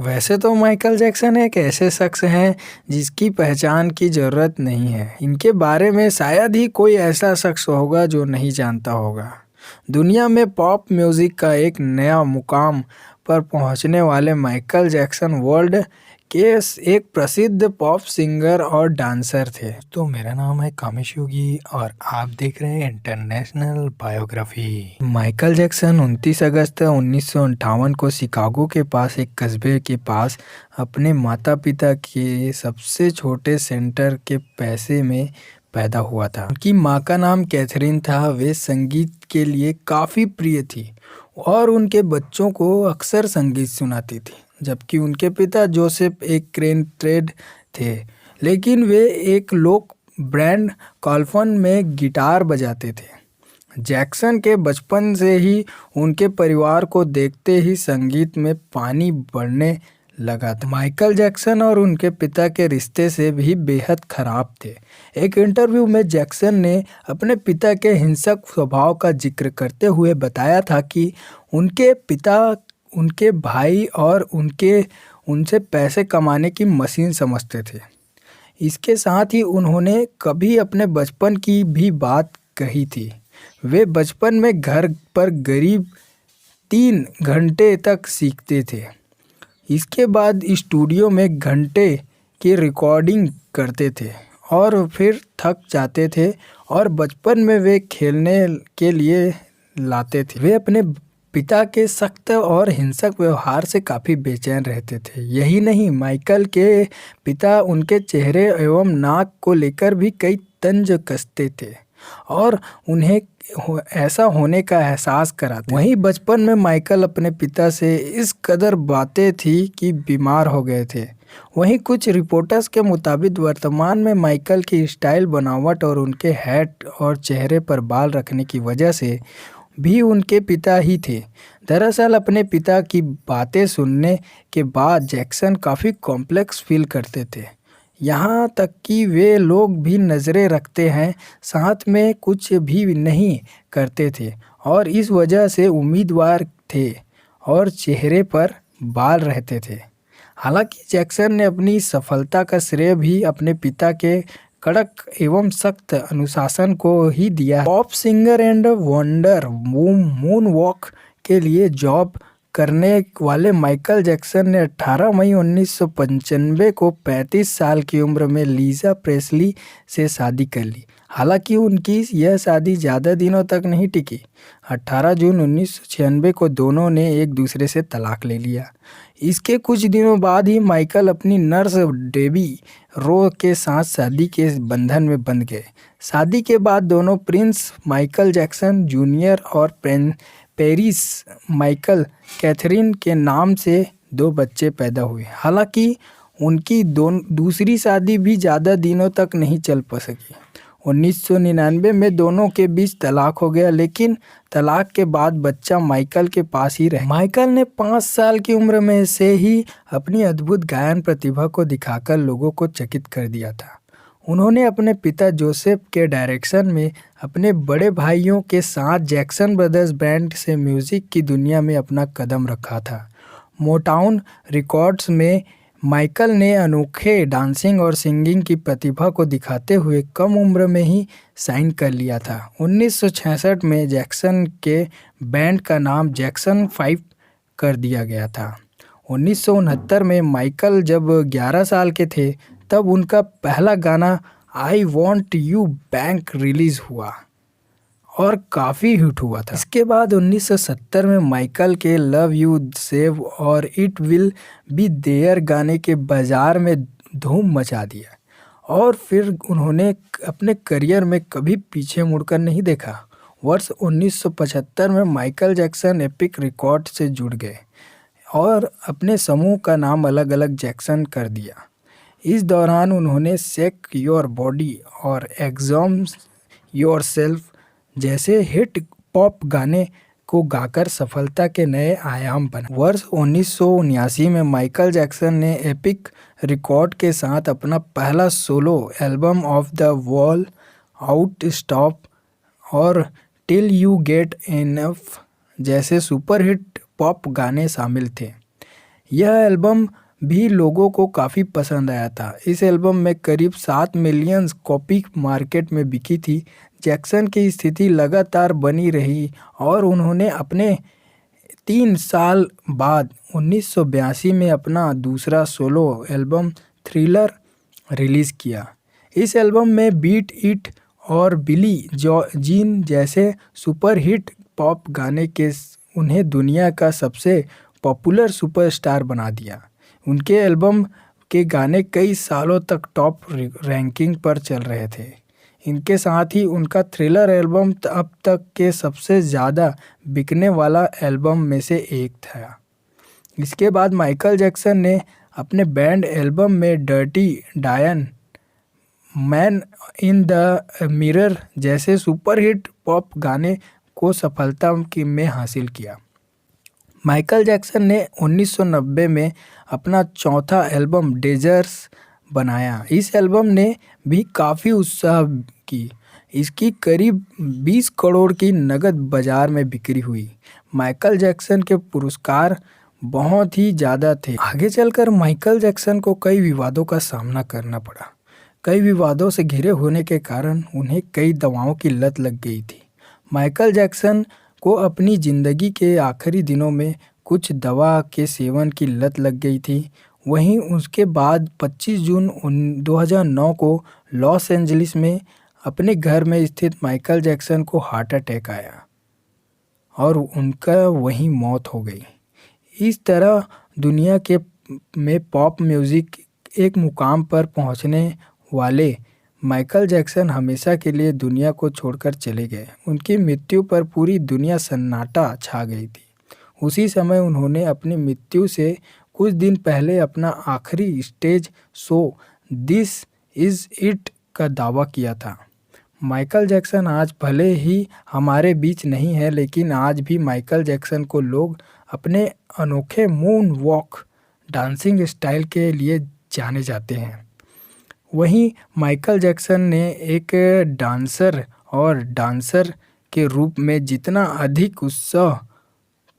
वैसे तो Michael Jackson एक ऐसे शख्स हैं जिसकी पहचान की ज़रूरत नहीं है। इनके बारे में शायद ही कोई ऐसा शख्स होगा जो नहीं जानता होगा। दुनिया में पॉप म्यूज़िक का एक नया मुकाम पर पहुंचने वाले माइकल जैक्सन वर्ल्ड के एक प्रसिद्ध पॉप सिंगर और डांसर थे। तो मेरा नाम है कामेश योगी और आप देख रहे हैं इंटरनेशनल बायोग्राफी। माइकल जैक्सन 29 अगस्त 1958 को शिकागो के पास एक कस्बे के पास अपने माता पिता के सबसे छोटे सेंटर के पैसे में पैदा हुआ था। उनकी माँ का नाम कैथरीन था। वे संगीत के लिए काफ़ी प्रिय थी और उनके बच्चों को अक्सर संगीत सुनाती थी। जबकि उनके पिता जोसेफ एक क्रेन ट्रेड थे, लेकिन वे एक लोक ब्रांड कॉल्फन में गिटार बजाते थे। जैक्सन के बचपन से ही उनके परिवार को देखते ही संगीत में पानी बढ़ने लगा था। माइकल जैक्सन और उनके पिता के रिश्ते से भी बेहद खराब थे। एक इंटरव्यू में जैक्सन ने अपने पिता के हिंसक स्वभाव का जिक्र करते हुए बताया था कि उनके पिता उनके भाई और उनसे पैसे कमाने की मशीन समझते थे। इसके साथ ही उन्होंने कभी अपने बचपन की भी बात कही थी। वे बचपन में घर पर करीब 3 घंटे तक सीखते थे। इसके बाद स्टूडियो में घंटे की रिकॉर्डिंग करते थे और फिर थक जाते थे और बचपन में वे खेलने के लिए लाते थे। वे अपने पिता के सख्त और हिंसक व्यवहार से काफ़ी बेचैन रहते थे। यही नहीं, माइकल के पिता उनके चेहरे एवं नाक को लेकर भी कई तंज कसते थे और उन्हें ऐसा होने का एहसास कराते। वहीं बचपन में माइकल अपने पिता से इस कदर बातें थी कि बीमार हो गए थे। वहीं कुछ रिपोर्टर्स के मुताबिक वर्तमान में माइकल की स्टाइल, बनावट और उनके हैट और चेहरे पर बाल रखने की वजह से भी उनके पिता ही थे। दरअसल अपने पिता की बातें सुनने के बाद जैक्सन काफ़ी कॉम्प्लेक्स फील करते थे। यहाँ तक कि वे लोग भी नज़रें रखते हैं, साथ में कुछ भी नहीं करते थे और इस वजह से उम्मीदवार थे और चेहरे पर बाल रहते थे। हालांकि जैक्सन ने अपनी सफलता का श्रेय भी अपने पिता के कड़क एवं सख्त अनुशासन को ही दिया। Pop singer and wonder moon walk के लिए जॉब करने वाले माइकल जैक्सन ने 18 मई 1995 को 35 साल की उम्र में लीजा प्रेस्ली से शादी कर ली। हालांकि उनकी यह शादी ज़्यादा दिनों तक नहीं टिकी। 18 जून 1996 को दोनों ने एक दूसरे से तलाक ले लिया। इसके कुछ दिनों बाद ही माइकल अपनी नर्स डेबी रो के साथ शादी के बंधन में बंध गए। शादी के बाद दोनों प्रिंस माइकल जैक्सन जूनियर और पेरिस माइकल कैथरीन के नाम से 2 बच्चे पैदा हुए। हालांकि उनकी दूसरी शादी भी ज़्यादा दिनों तक नहीं चल सकी। 1999 में दोनों के बीच तलाक हो गया, लेकिन तलाक के बाद बच्चा माइकल के पास ही रहा। माइकल ने 5 साल की उम्र में से ही अपनी अद्भुत गायन प्रतिभा को दिखाकर लोगों को चकित कर दिया था। उन्होंने अपने पिता जोसेफ के डायरेक्शन में अपने बड़े भाइयों के साथ जैक्सन ब्रदर्स बैंड से म्यूज़िक की दुनिया में अपना कदम रखा था। मोटाउन रिकॉर्ड्स में माइकल ने अनोखे डांसिंग और सिंगिंग की प्रतिभा को दिखाते हुए कम उम्र में ही साइन कर लिया था। 1966 में जैक्सन के बैंड का नाम जैक्सन 5 कर दिया गया था। 1969 में माइकल जब 11 साल के थे तब उनका पहला गाना I want you back release हुआ और काफ़ी हिट हुआ था। इसके बाद 1970 में माइकल के लव यू सेव और इट विल बी देयर गाने के बाज़ार में धूम मचा दिया और फिर उन्होंने अपने करियर में कभी पीछे मुड़कर नहीं देखा। वर्ष 1975 में माइकल जैक्सन एपिक रिकॉर्ड से जुड़ गए और अपने समूह का नाम अलग अलग जैक्सन कर दिया। इस दौरान उन्होंने शेक योर बॉडी और एग्जाम्स योरसेल्फ जैसे हिट पॉप गाने को गाकर सफलता के नए आयाम बनाए। वर्ष 1979 में माइकल जैक्सन ने एपिक रिकॉर्ड के साथ अपना पहला solo album of the wall out stop और टिल यू गेट इनफ जैसे सुपरहिट पॉप गाने शामिल थे। यह एल्बम भी लोगों को काफ़ी पसंद आया था। इस एल्बम में करीब 7 मिलियन कॉपी मार्केट में बिकी थी। जैक्सन की स्थिति लगातार बनी रही और उन्होंने अपने 3 साल बाद 1982 में अपना दूसरा सोलो एल्बम थ्रिलर रिलीज़ किया। इस एल्बम में बीट इट और बिली जीन जैसे सुपरहिट पॉप गाने के उन्हें दुनिया का सबसे पॉपुलर सुपरस्टार बना दिया। उनके एल्बम के गाने कई सालों तक टॉप रैंकिंग पर चल रहे थे। इनके साथ ही उनका थ्रिलर एल्बम अब तक के सबसे ज़्यादा बिकने वाला एल्बम में से एक था। इसके बाद माइकल जैक्सन ने अपने बैंड एल्बम में डर्टी डायन, मैन इन द मिरर जैसे सुपरहिट पॉप गाने को सफलता में हासिल किया। माइकल जैक्सन ने 1990 में अपना चौथा एल्बम डेजर्स बनाया। इस एल्बम ने भी काफ़ी उत्साह की। इसकी करीब 20 करोड़ की नकद बाजार में बिक्री हुई। माइकल जैक्सन के पुरस्कार बहुत ही ज़्यादा थे। आगे चलकर माइकल जैक्सन को कई विवादों का सामना करना पड़ा। कई विवादों से घिरे होने के कारण उन्हें कई दवाओं की लत लग गई थी। माइकल जैक्सन को अपनी ज़िंदगी के आखिरी दिनों में कुछ दवा के सेवन की लत लग गई थी। वहीं उसके बाद 25 जून 2009 को लॉस एंजलिस में अपने घर में स्थित माइकल जैक्सन को हार्ट अटैक आया और उनका वहीं मौत हो गई। इस तरह दुनिया के में पॉप म्यूज़िक एक मुकाम पर पहुंचने वाले माइकल जैक्सन हमेशा के लिए दुनिया को छोड़कर चले गए। उनकी मृत्यु पर पूरी दुनिया सन्नाटा छा गई थी। उसी समय उन्होंने अपनी मृत्यु से कुछ दिन पहले अपना आखिरी stage show this is it का दावा किया था। माइकल जैक्सन आज भले ही हमारे बीच नहीं है, लेकिन आज भी माइकल जैक्सन को लोग अपने अनोखे मून वॉक डांसिंग स्टाइल के लिए जाने जाते हैं। वहीं माइकल जैक्सन ने एक डांसर के रूप में जितना अधिक उत्साह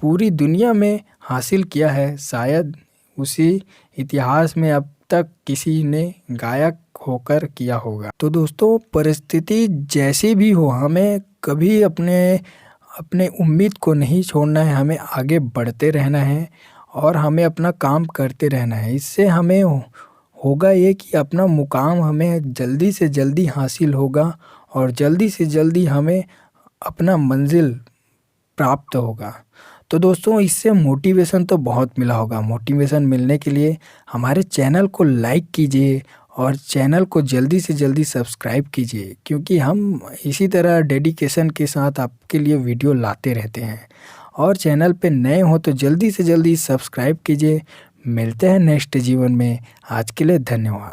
पूरी दुनिया में हासिल किया है, शायद उसी इतिहास में अब तक किसी ने गायक होकर किया होगा। तो दोस्तों, परिस्थिति जैसी भी हो, हमें कभी अपने उम्मीद को नहीं छोड़ना है। हमें आगे बढ़ते रहना है और हमें अपना काम करते रहना है। इससे हमें होगा ये कि अपना मुकाम हमें जल्दी से जल्दी हासिल होगा और जल्दी से जल्दी हमें अपना मंजिल प्राप्त होगा। तो दोस्तों, इससे मोटिवेशन तो बहुत मिला होगा। मोटिवेशन मिलने के लिए हमारे चैनल को लाइक कीजिए और चैनल को जल्दी से जल्दी सब्सक्राइब कीजिए, क्योंकि हम इसी तरह डेडिकेशन के साथ आपके लिए वीडियो लाते रहते हैं। और चैनल पे नए हो तो जल्दी से जल्दी सब्सक्राइब कीजिए। मिलते हैं नेक्स्ट जीवन में। आज के लिए धन्यवाद।